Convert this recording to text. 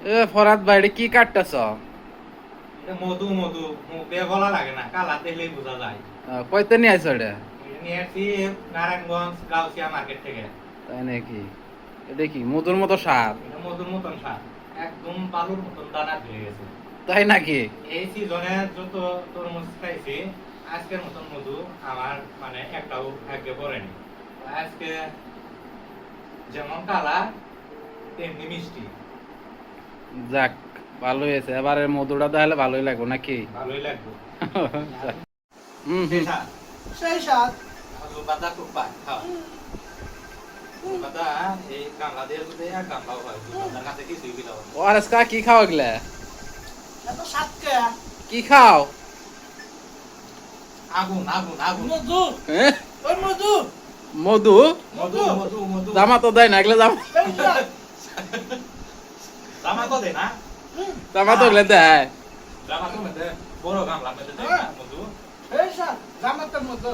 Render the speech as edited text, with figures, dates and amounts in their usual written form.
ফরাদ বাইরে কি কাটতেছ? মধু মধু মুখে বলা লাগে না, কালা দেখলেই বোঝা যায়। কইতে নিয়ে আইছো এটা? নিয়ে আসছি নারায়ণগঞ্জ গাউসিয়া মার্কেট থেকে। তাই নাকি? এটা কি মধুর মতো স্বাদ? এটা মধুর মতন স্বাদ, একদম বালুর মতন দানা ধরে গেছে। তাই নাকি? এই সিজনে যত তরমুজ খাইছি, আজকের মতন মধু আমার মানে একটাও ভাগ্যে পড়েনি। আজকে যেমন কালার তেমনি মিষ্টি। যাক, ভালো হয়েছে। এবারে মধুটা তাহলে ভালোই লাগবে নাকি? ভালোই লাগবে। হুম হুম। সেই স্বাদ। বাদা খুব পায় খাওয়া। বাদা এই গামলা দিয়ে যদি এক গামলাও হয়, বাদার কাছে কিছুই বিলাও না। ও আর আজকে কি খাও এগুলা? এত স্বাদ কে? কি খাও? আগুন আগুন আগুন। মধু। হ্যাঁ? ওই মধু। মধু? মধু মধু মধু। জামা তো দেয় না এগুলা, জামা সেই স্বাদ। জামা তো দে না। জামা তো এগুলা দেয়। জামা তো মেতে বড় গামলা মেতে দে না মধু। সেই স্বাদ। জামাতের মতো।